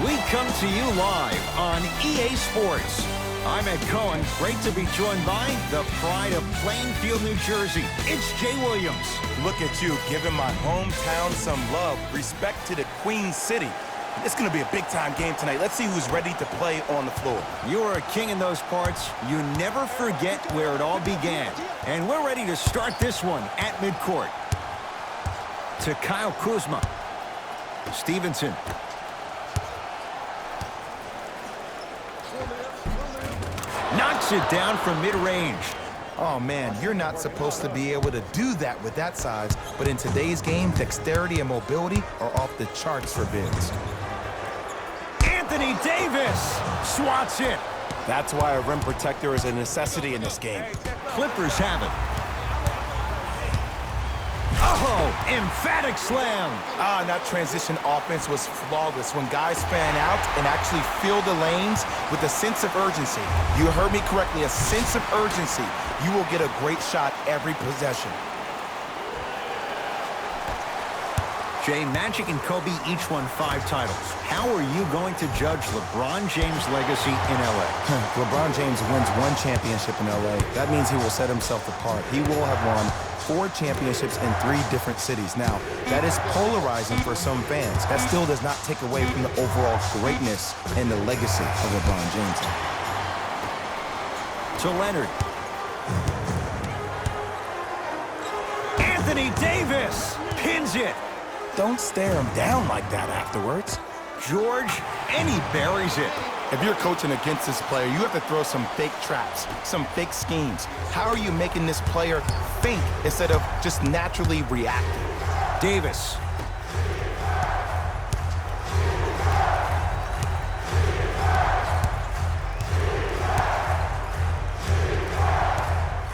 We come to you live on EA Sports. I'm Ed Cohen. Great to be joined by the pride of Plainfield, New Jersey. It's Jay Williams. Look at you, giving my hometown some love. Respect to the Queen City. It's going to be a big-time game tonight. Let's see who's ready to play on the floor. You are a king in those parts. You never forget where it all began. And we're ready to start this one at midcourt. To Kyle Kuzma. Stevenson. Knocks it down from mid-range. Oh, man, you're not supposed to be able to do that with that size, but in today's game, dexterity and mobility are off the charts for bigs. Anthony Davis swats it. That's why a rim protector is a necessity in this game. Clippers have it. Oh, emphatic slam. That transition offense was flawless when guys fan out and actually fill the lanes with a sense of urgency. You heard me correctly, a sense of urgency. You will get a great shot every possession. Jay, Magic and Kobe each won 5 titles. How are you going to judge LeBron James' legacy in L.A.? LeBron James wins 1 championship in L.A. That means he will set himself apart. He will have won 4 championships in 3 different cities. Now, that is polarizing for some fans. That still does not take away from the overall greatness and the legacy of LeBron James. To Leonard. Anthony Davis pins it. Don't stare him down like that afterwards. George, and he buries it. If you're coaching against this player, you have to throw some fake traps, some fake schemes. How are you making this player think instead of just naturally reacting? Davis.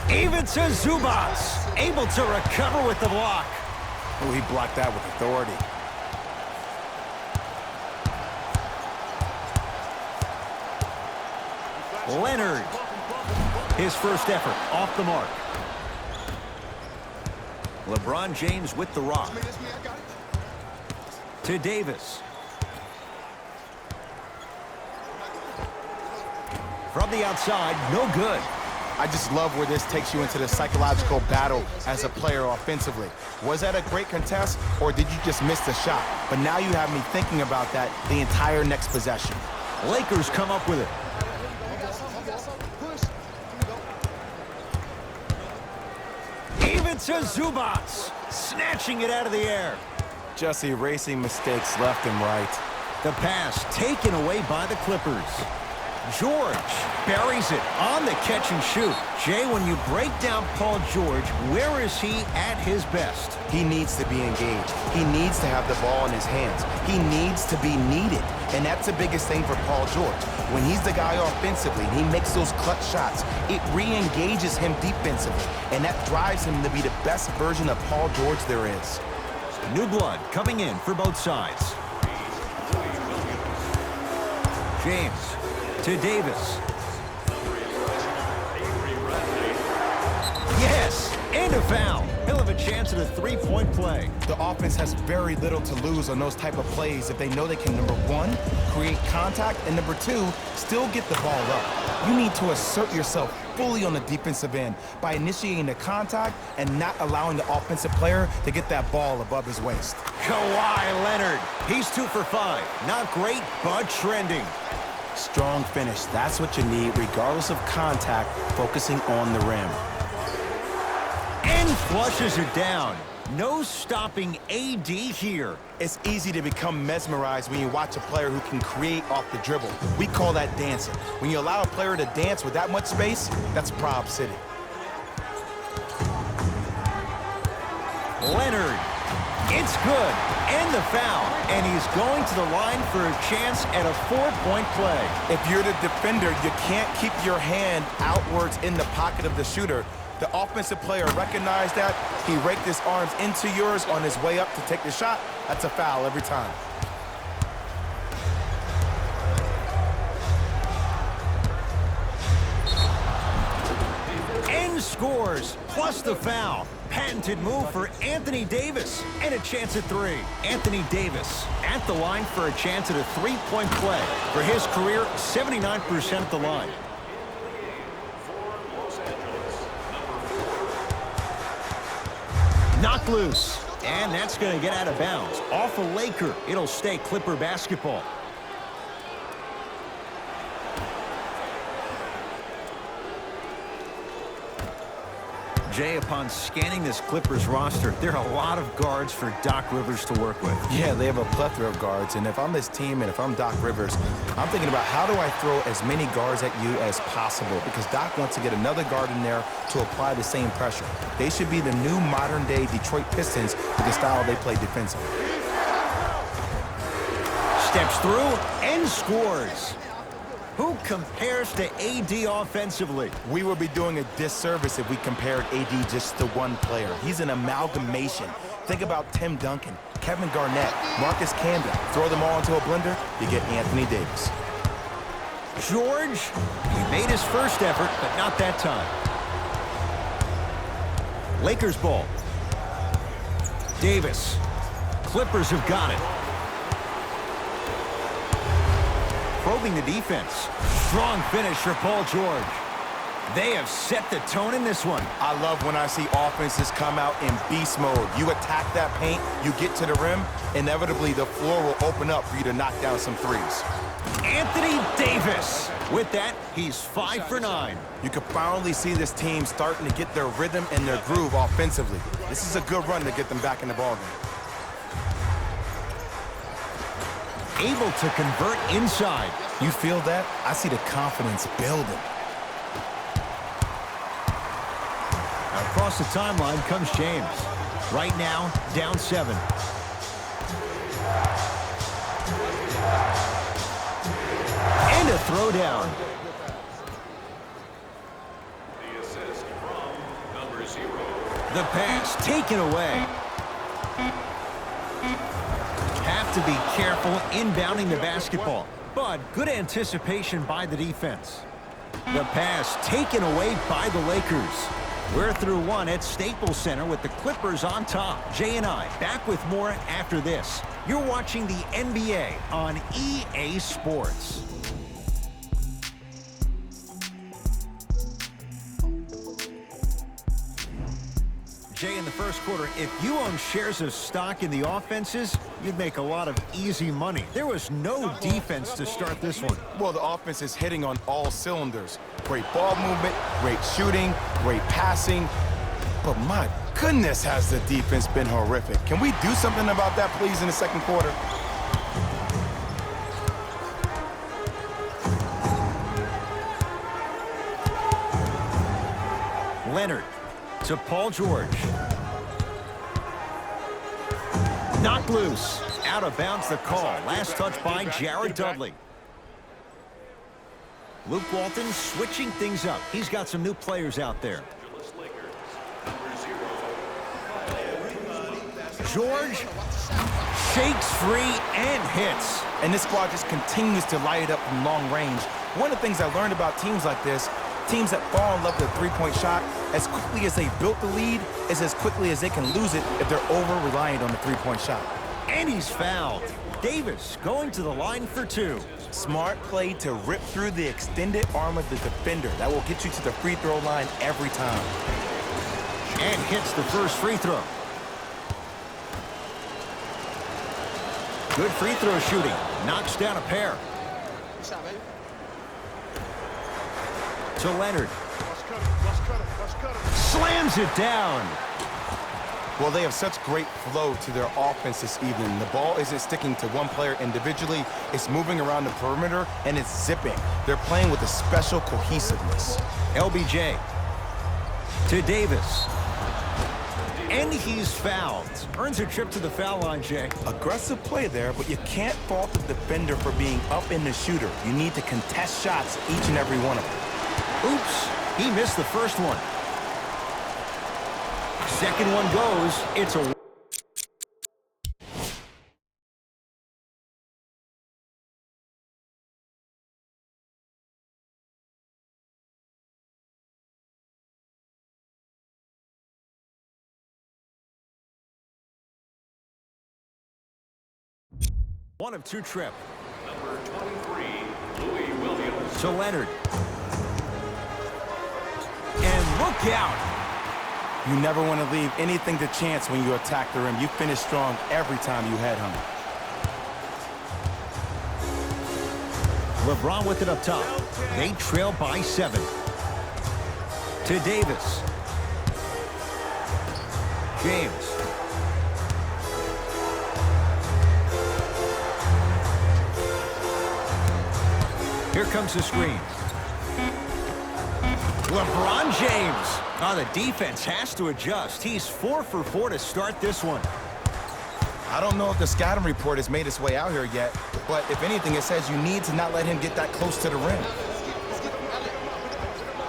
Even to Zubats, able to recover with the block. Oh, he blocked that with authority. Leonard. His first effort off the mark. LeBron James with the rock. To Davis. From the outside, no good. I just love where this takes you into the psychological battle as a player offensively. Was that a great contest, or did you just miss the shot? But now you have me thinking about that the entire next possession. Lakers come up with it. Even to Zubats, snatching it out of the air. Just erasing mistakes left and right. The pass taken away by the Clippers. George buries it on the catch and shoot. Jay, when you break down Paul George, where is he at his best? He needs to be engaged. He needs to have the ball in his hands. He needs to be needed. And that's the biggest thing for Paul George. When he's the guy offensively and he makes those clutch shots, it re-engages him defensively. And that drives him to be the best version of Paul George there is. New blood coming in for both sides. James. To Davis. Yes, and a foul. He'll have a chance at a 3-point play. The offense has very little to lose on those type of plays if they know they can, number 1, create contact, and number 2, still get the ball up. You need to assert yourself fully on the defensive end by initiating the contact and not allowing the offensive player to get that ball above his waist. Kawhi Leonard. He's 2 for 5. Not great, but trending. Strong finish. That's what you need, regardless of contact, focusing on the rim. And flushes it down. No stopping AD here. It's easy to become mesmerized when you watch a player who can create off the dribble. We call that dancing. When you allow a player to dance with that much space, that's Prob City. Leonard. It's good. And the foul. And he's going to the line for a chance at a 4-point play. If you're the defender, you can't keep your hand outwards in the pocket of the shooter. The offensive player recognized that. He raked his arms into yours on his way up to take the shot. That's a foul every time. And scores, plus the foul. patented move for Anthony Davis, and a chance at three. Anthony Davis at the line for a chance at a three-point play. For his career, 79% at the line. Knocked loose, and that's going to get out of bounds. Off a Laker, it'll stay Clipper basketball. Jay, upon scanning this Clippers roster, there are a lot of guards for Doc Rivers to work with. Yeah, they have a plethora of guards, and if I'm this team and if I'm Doc Rivers, I'm thinking about how do I throw as many guards at you as possible, because Doc wants to get another guard in there to apply the same pressure. They should be the new modern-day Detroit Pistons with the style they play defensively. Steps through and scores. Who compares to AD offensively? We would be doing a disservice if we compared AD just to one player. He's an amalgamation. Think about Tim Duncan, Kevin Garnett, Marcus Camby. Throw them all into a blender, you get Anthony Davis. George, he made his first effort, but not that time. Lakers ball. Davis. Clippers have got it. Probing the defense. Strong finish for Paul George. They have set the tone in this one. I love when I see offenses come out in beast mode. You attack that paint, you get to the rim, inevitably the floor will open up for you to knock down some threes. Anthony Davis. With that, he's 5 for 9. You can finally see this team starting to get their rhythm and their groove offensively. This is a good run to get them back in the ballgame. Able to convert inside. You feel that? I see the confidence building. Across the timeline comes James. Right now, down 7. And a throwdown. The assist from number 0. The pass taken away. Have to be careful inbounding the basketball, but good anticipation by the defense. The pass taken away by the Lakers. We're through one at Staples Center with the Clippers on top. Jay and I back with more after this. You're watching the NBA on EA Sports. Jay, in the first quarter, if you own shares of stock in the offenses, you'd make a lot of easy money. There was no defense to start this one. Well, the offense is hitting on all cylinders. Great ball movement, great shooting, great passing. But my goodness, has the defense been horrific. Can we do something about that, please, in the second quarter? Leonard to Paul George. Knocked loose. Out of bounds the call. Last touch by Jared Dudley. Luke Walton switching things up. He's got some new players out there. George shakes free and hits. And this squad just continues to light it up from long range. One of the things I learned about teams like this, teams that fall in love with a three-point shot, as quickly as they built the lead, is as quickly as they can lose it if they're over-reliant on the three-point shot. And he's fouled. Davis going to the line for 2. Smart play to rip through the extended arm of the defender. That will get you to the free throw line every time. And hits the first free throw. Good free throw shooting. Knocks down a pair. To Leonard. Slams it down. Well, they have such great flow to their offense this evening. The ball isn't sticking to one player individually. It's moving around the perimeter, and it's zipping. They're playing with a special cohesiveness. LBJ to Davis. And he's fouled. Earns a trip to the foul line, Jay. Aggressive play there, but you can't fault the defender for being up in the shooter. You need to contest shots, each and every one of them. Oops, he missed the first one. Second one goes. It's a One of two trip. Number 23, Louis Williams. To Leonard. And look out. You never want to leave anything to chance when you attack the rim. You finish strong every time you head home. LeBron with it up top. They trail by 7. To Davis. James. Here comes the screen. LeBron James. Oh, the defense has to adjust. He's 4 for 4 to start this one. I don't know if the scouting report has made its way out here yet, but if anything, it says you need to not let him get that close to the rim.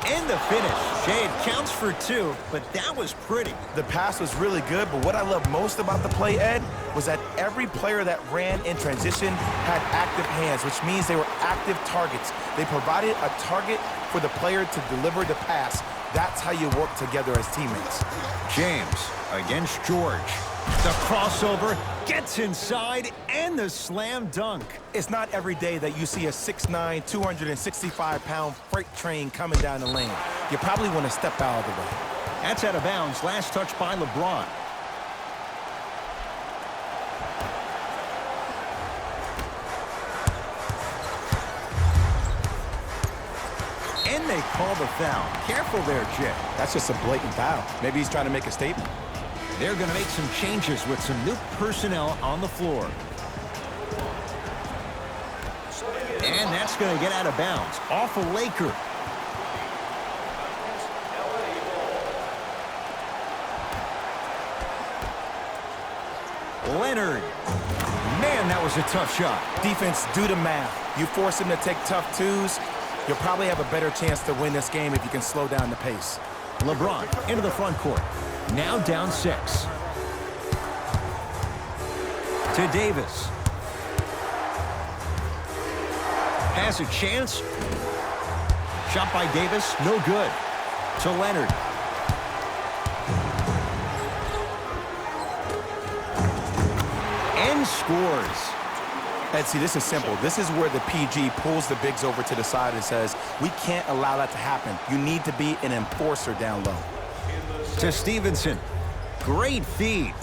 And the finish. Jay, it counts for 2, but that was pretty. The pass was really good, but what I love most about the play, Ed, was that every player that ran in transition had active hands, which means they were active targets. They provided a target for the player to deliver the pass. That's how you work together as teammates. James against George. The crossover gets inside and the slam dunk. It's not every day that you see a 6'9", 265-pound freight train coming down the lane. You probably want to step out of the way. That's out of bounds. Last touch by LeBron. And they call the foul. Careful there, Jay. That's just a blatant foul. Maybe he's trying to make a statement. They're going to make some changes with some new personnel on the floor. And that's going to get out of bounds. Off a Laker. Leonard. Man, that was a tough shot. Defense, do the math. You force him to take tough twos, you'll probably have a better chance to win this game if you can slow down the pace. LeBron into the front court. Now down 6. To Davis. Has a chance. Shot by Davis, no good. To Leonard. And scores. Ed, see, this is simple. This is where the PG pulls the bigs over to the side and says, we can't allow that to happen. You need to be an enforcer down low. To Stevenson. Great feed.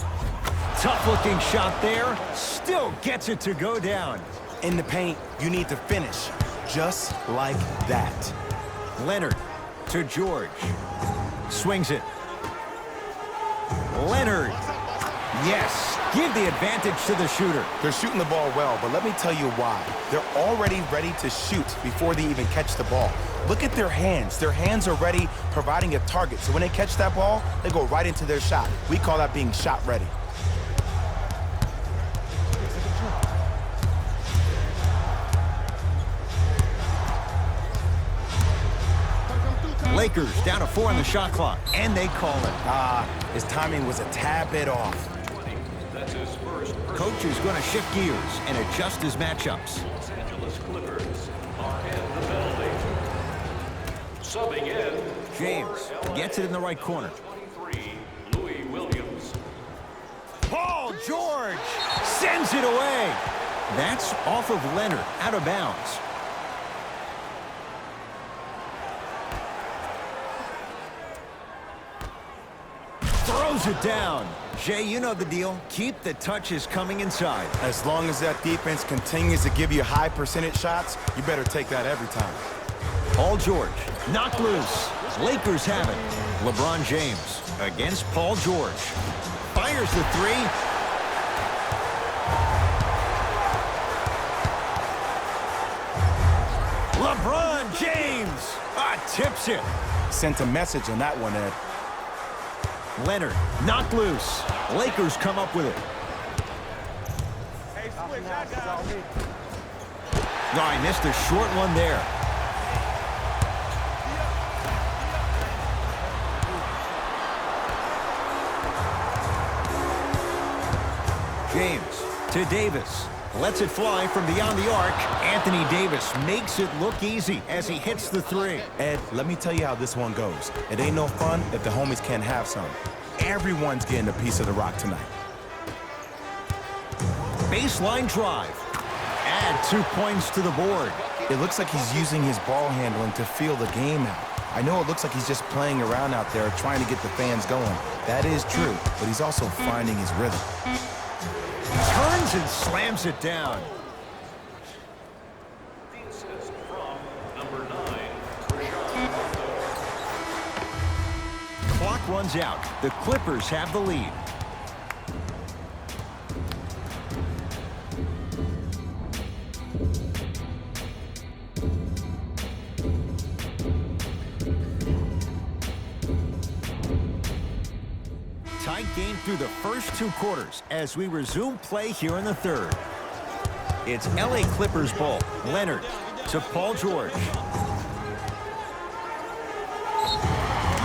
Tough-looking shot there. Still gets it to go down. In the paint, you need to finish just like that. Leonard to George. Swings it. Leonard. Yes. Give the advantage to the shooter. They're shooting the ball well, but let me tell you why. They're already ready to shoot before they even catch the ball. Look at their hands. Their hands are ready, providing a target. So when they catch that ball, they go right into their shot. We call that being shot ready. Lakers down to 4 on the shot clock, and they call it. His timing was a tad bit off. That's his first. Coach is going to shift gears and adjust his matchups. Los Angeles Clippers are in the building. Subbing in. James gets it in the right corner. 23, Louis Williams. Paul George sends it away. That's off of Leonard, out of bounds. Throws it down. Jay, you know the deal. Keep the touches coming inside. As long as that defense continues to give you high percentage shots, you better take that every time. Paul George, knocked loose. Lakers have it. LeBron James against Paul George. Fires the 3. LeBron James tips it. Sent a message on that one, Ed. Leonard, knocked loose. Lakers come up with it. No, I missed a short one there. James to Davis. Lets it fly from beyond the arc. Anthony Davis makes it look easy as he hits the 3. Ed, let me tell you how this one goes. It ain't no fun if the homies can't have some. Everyone's getting a piece of the rock tonight. Baseline drive. add 2 points to the board. It looks like he's using his ball handling to feel the game out. I know it looks like he's just playing around out there trying to get the fans going. That is true, but he's also finding his rhythm. Turns and slams it down. The assist from number 9, Clock runs out. The Clippers have the lead. Tight game through the first 2 quarters as we resume play here in the third. It's LA Clippers ball. Leonard to Paul George.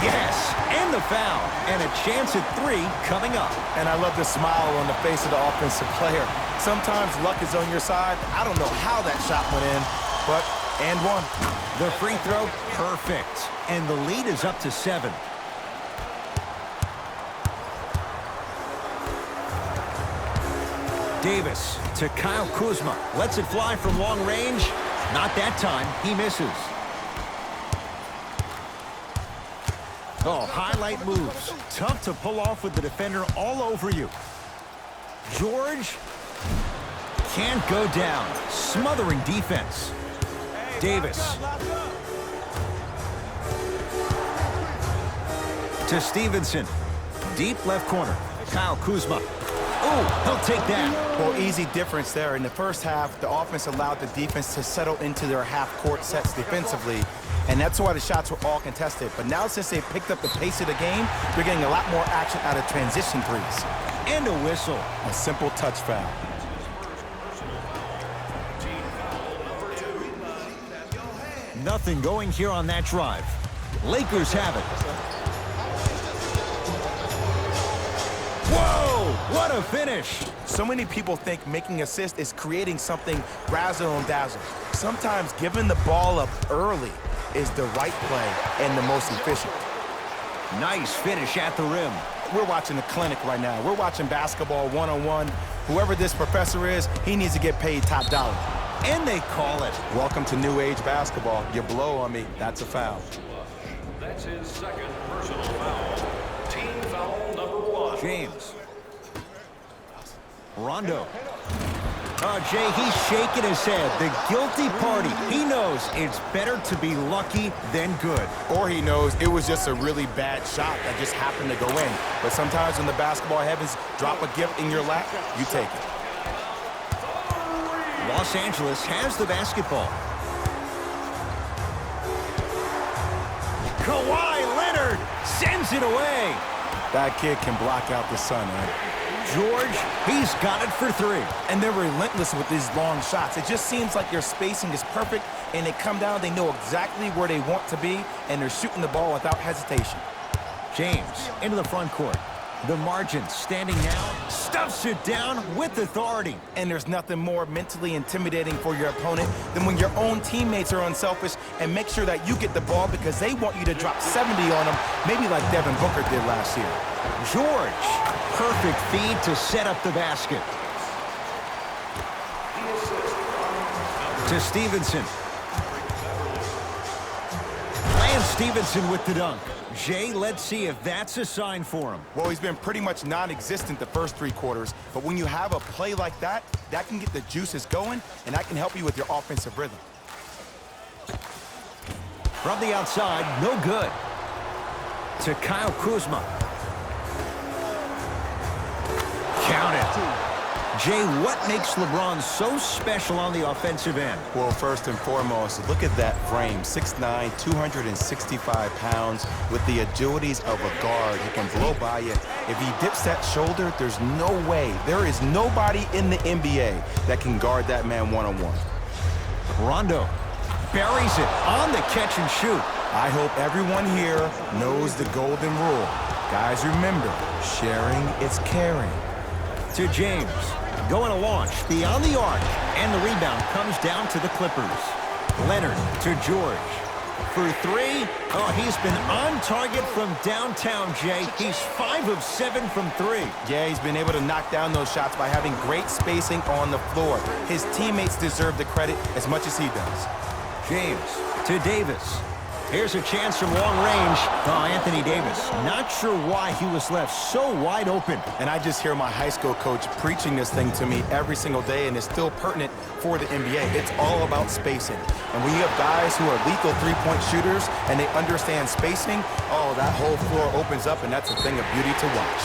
Yes, and the foul. And a chance at 3 coming up. And I love the smile on the face of the offensive player. Sometimes luck is on your side. I don't know how that shot went in, but and one. The free throw, perfect. And the lead is up to 7. Davis to Kyle Kuzma. Lets it fly from long range. Not that time. He misses. Oh, highlight moves. Tough to pull off with the defender all over you. George can't go down. Smothering defense. Davis to Stevenson. Deep left corner. Kyle Kuzma. Oh, he'll take that. Well, easy difference there. In the first half, the offense allowed the defense to settle into their half-court sets defensively, and that's why the shots were all contested. But now, since they picked up the pace of the game, they're getting a lot more action out of transition threes. And a whistle. A simple touch foul. Nothing going here on that drive. Lakers have it. Whoa, what a finish. So many people think making assists is creating something razzle and dazzle. Sometimes giving the ball up early is the right play and the most efficient. Nice finish at the rim. We're watching a clinic right now. We're watching basketball one-on-one. Whoever this professor is, he needs to get paid top dollar. And they call it. Welcome to new age basketball. You blow on me, that's a foul. That's his second personal foul. Team foul number 1. James. Rondo. Oh, Jay, he's shaking his head. The guilty party. He knows it's better to be lucky than good. Or he knows it was just a really bad shot that just happened to go in. But sometimes when the basketball heavens drop a gift in your lap, you take it. Los Angeles has the basketball. Kawhi Leonard sends it away. That kid can block out the sun, man. George, he's got it for 3. And they're relentless with these long shots. It just seems like their spacing is perfect, and they come down, they know exactly where they want to be, and they're shooting the ball without hesitation. James into the front court. The margin standing now, stuffs it down with authority. And there's nothing more mentally intimidating for your opponent than when your own teammates are unselfish and make sure that you get the ball because they want you to drop 70 on them, maybe like Devin Booker did last year. George, perfect feed to set up the basket. To Stevenson. Lance Stevenson with the dunk. Jay, let's see if that's a sign for him. Well, he's been pretty much non-existent the first 3 quarters, but when you have a play like that, that can get the juices going, and that can help you with your offensive rhythm. From the outside, no good. To Kyle Kuzma. Count it. Jay, what makes LeBron so special on the offensive end? Well, first and foremost, look at that frame. 6'9", 265 pounds with the agilities of a guard. He can blow by you. If he dips that shoulder, there's no way. There is nobody in the NBA that can guard that man one-on-one. Rondo buries it on the catch and shoot. I hope everyone here knows the golden rule. Guys, remember, sharing is caring. To James. Going to launch beyond the arc. And the rebound comes down to the Clippers. Leonard to George. For three. Oh, he's been on target from downtown, Jay. He's 5 of 7 from three. Yeah, he's been able to knock down those shots by having great spacing on the floor. His teammates deserve the credit as much as he does. James to Davis. Here's a chance from long range. Oh, Anthony Davis, not sure why he was left so wide open. And I just hear my high school coach preaching this thing to me every single day, and it's still pertinent for the NBA. It's all about spacing. And when you have guys who are lethal three-point shooters and they understand spacing, oh, that whole floor opens up, and that's a thing of beauty to watch.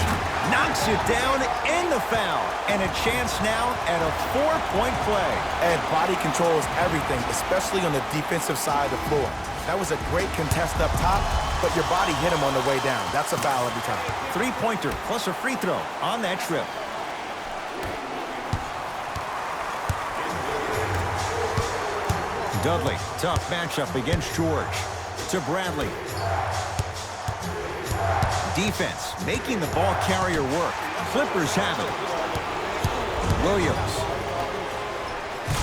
Knocks it down and the foul. And a chance now at a 4-point play. And body control is everything, especially on the defensive side of the floor. That was a great contest up top, but your body hit him on the way down. That's a foul every time. Three-pointer plus a free throw on that trip. Dudley, tough matchup against George. To Bradley. Defense making the ball carrier work. Clippers have it. Williams.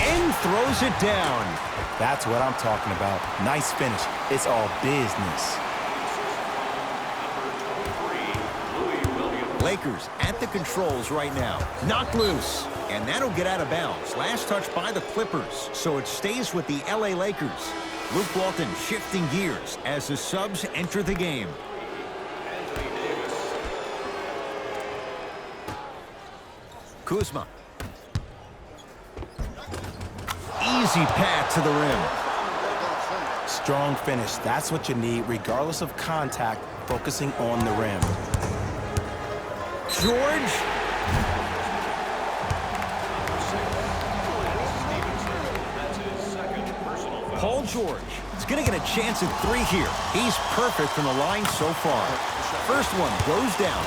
And throws it down. That's what I'm talking about. Nice finish. It's all business. Lakers at the controls right now. Knocked loose. And that'll get out of bounds. Last touch by the Clippers. So it stays with the LA Lakers. Luke Walton shifting gears as the subs enter the game. Kuzma. Easy path to the rim. Strong finish. That's what you need, regardless of contact, focusing on the rim. George. Paul George is going to get a chance at three here. He's perfect from the line so far. First one goes down.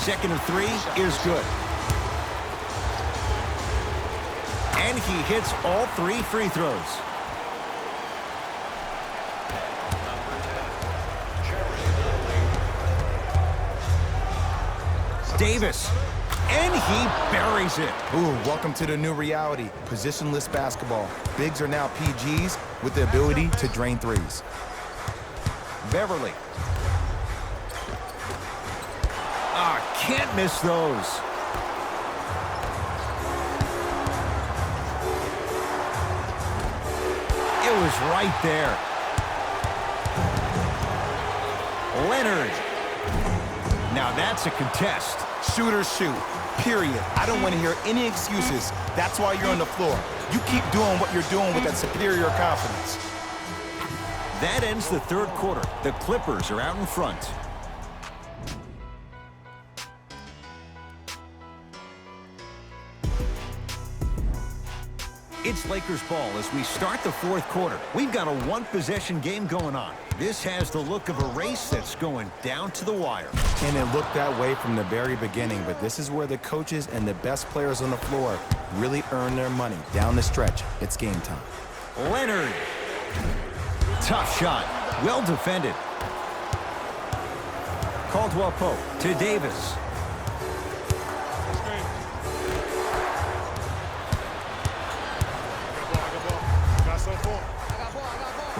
Second of three is good. And he hits all 3 free throws. Davis. And he buries it. Ooh, welcome to the new reality. Positionless basketball. Bigs are now PGs with the ability to drain threes. Beverly. Can't miss those. It was right there. Leonard. Now that's a contest. Shooters shoot, period. I don't want to hear any excuses. That's why you're on the floor. You keep doing what you're doing with that superior confidence. That ends the third quarter. The Clippers are out in front. It's Lakers ball as we start the fourth quarter. We've got a one-possession game going on. This has the look of a race that's going down to the wire. And it looked that way from the very beginning, but this is where the coaches and the best players on the floor really earn their money. Down the stretch, it's game time. Leonard. Tough shot. Well defended. Caldwell Pope to Davis.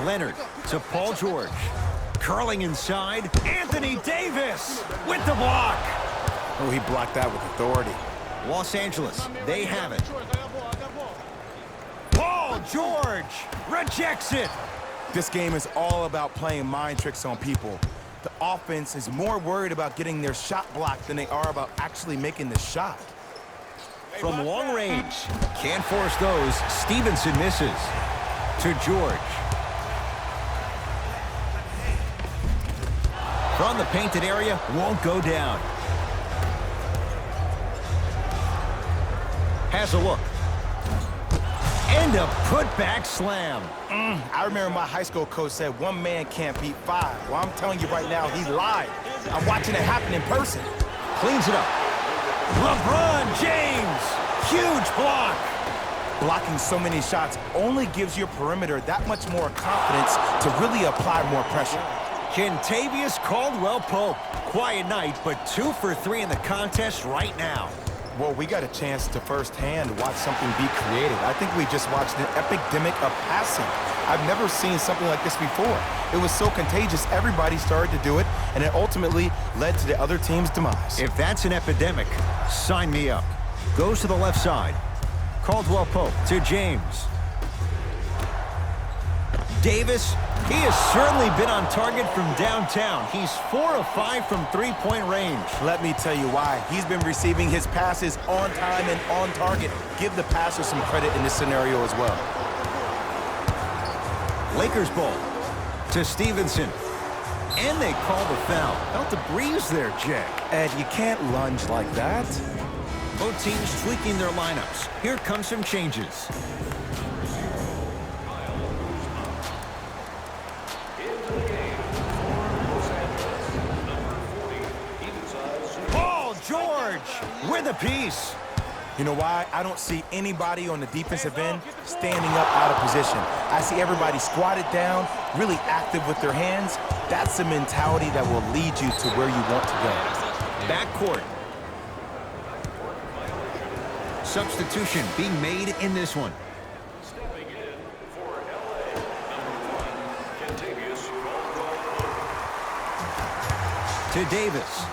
Leonard to Paul George. Curling inside. Anthony Davis with the block. Oh, he blocked that with authority. Los Angeles, they have it. Paul George rejects it. This game is all about playing mind tricks on people. The offense is more worried about getting their shot blocked than they are about actually making the shot. From long range. Can't force those. Stevenson misses. To George. From the painted area, won't go down. Has a look. And a putback slam. I remember my high school coach said one man can't beat 5. Well, I'm telling you right now, he lied. I'm watching it happen in person. Cleans it up. LeBron James. Huge block. Blocking so many shots only gives your perimeter that much more confidence to really apply more pressure. Kentavious Caldwell-Pope. Quiet night, but 2 for 3 in the contest right now. Well, we got a chance to firsthand watch something be created. I think we just watched an epidemic of passing. I've never seen something like this before. It was so contagious, everybody started to do it, and it ultimately led to the other team's demise. If that's an epidemic, sign me up. Goes to the left side. Caldwell Pope to James. Davis, he has certainly been on target from downtown. He's 4 of 5 from three-point range. Let me tell you why. He's been receiving his passes on time and on target. Give the passer some credit in this scenario as well. Lakers ball to Stevenson. And they call the foul. Felt the breeze there, Jack. Ed, you can't lunge like that. Both teams tweaking their lineups. Here come some changes. Paul George with a piece. You know why? I don't see anybody on the defensive end standing up out of position. I see everybody squatted down, really active with their hands. That's the mentality that will lead you to where you want to go. Backcourt. Substitution being made in this one. Stepping in for LA, number 1, Kentavious Caldwell-Pope. To Davis.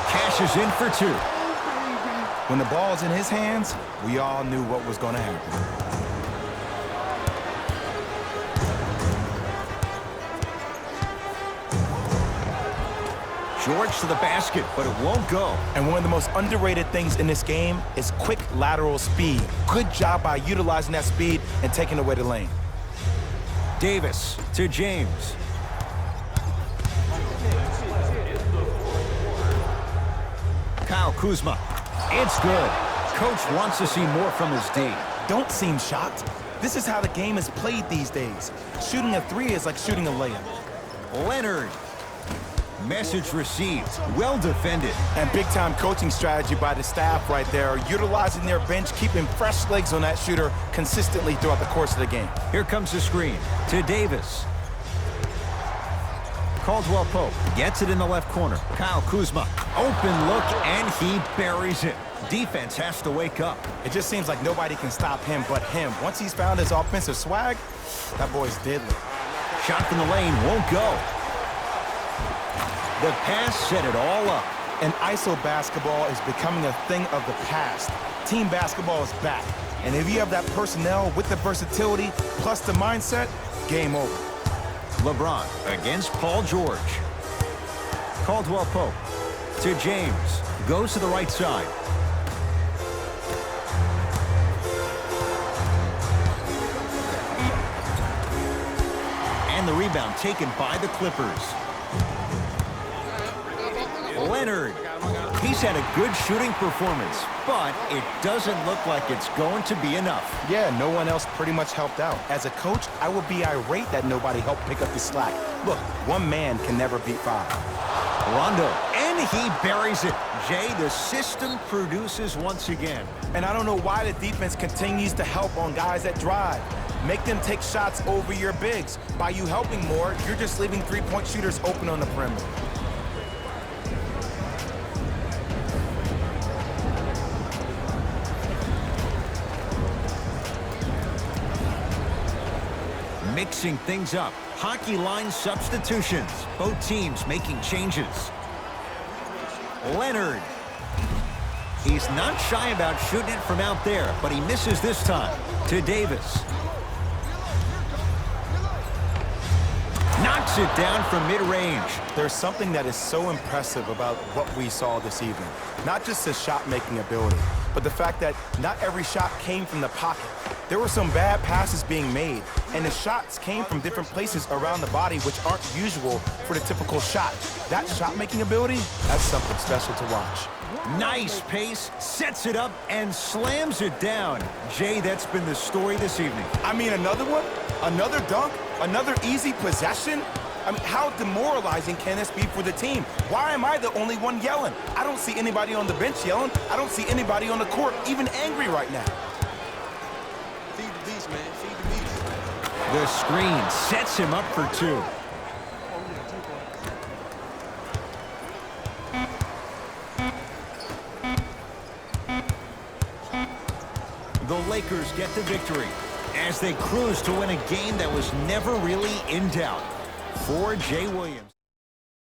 Cashes in for 2. When the ball's in his hands, we all knew what was going to happen. George to the basket, but it won't go. And one of the most underrated things in this game is quick lateral speed. Good job by utilizing that speed and taking away the lane. Davis to James. Kyle Kuzma. It's good. Coach wants to see more from his D. Don't seem shocked. This is how the game is played these days. Shooting a 3 is like shooting a layup. Leonard. Message received. Well defended. And big-time coaching strategy by the staff right there, utilizing their bench, keeping fresh legs on that shooter consistently throughout the course of the game. Here comes the screen to Davis. Caldwell Pope gets it in the left corner. Kyle Kuzma, open look, and he buries it. Defense has to wake up. It just seems like nobody can stop him but him. Once he's found his offensive swag, that boy's deadly. Shot from the lane won't go. The pass set it all up. And ISO basketball is becoming a thing of the past. Team basketball is back. And if you have that personnel with the versatility plus the mindset, game over. LeBron against Paul George. Caldwell Pope to James. Goes to the right side. And the rebound taken by the Clippers. Leonard. He's had a good shooting performance, but it doesn't look like it's going to be enough. Yeah, no one else pretty much helped out. As a coach, I would be irate that nobody helped pick up the slack. Look, one man can never beat 5. Rondo, and he buries it. Jay, the system produces once again. And I don't know why the defense continues to help on guys that drive. Make them take shots over your bigs. By you helping more, you're just leaving three-point shooters open on the perimeter. Mixing things up. Hockey line substitutions. Both teams making changes. Leonard. He's not shy about shooting it from out there, but he misses this time. To Davis. Knocks it down from mid-range. There's something that is so impressive about what we saw this evening. Not just his shot-making ability, but the fact that not every shot came from the pocket. There were some bad passes being made, and the shots came from different places around the body, which aren't usual for the typical shot. That shot-making ability, that's something special to watch. Nice pace, sets it up, and slams it down. Jay, that's been the story this evening. I mean, another one? Another dunk? Another easy possession? I mean, how demoralizing can this be for the team? Why am I the only one yelling? I don't see anybody on the bench yelling. I don't see anybody on the court even angry right now. Feed the beast, man. Feed the beast. The screen sets him up for 2. Lakers get the victory as they cruise to win a game that was never really in doubt. For Jay Williams.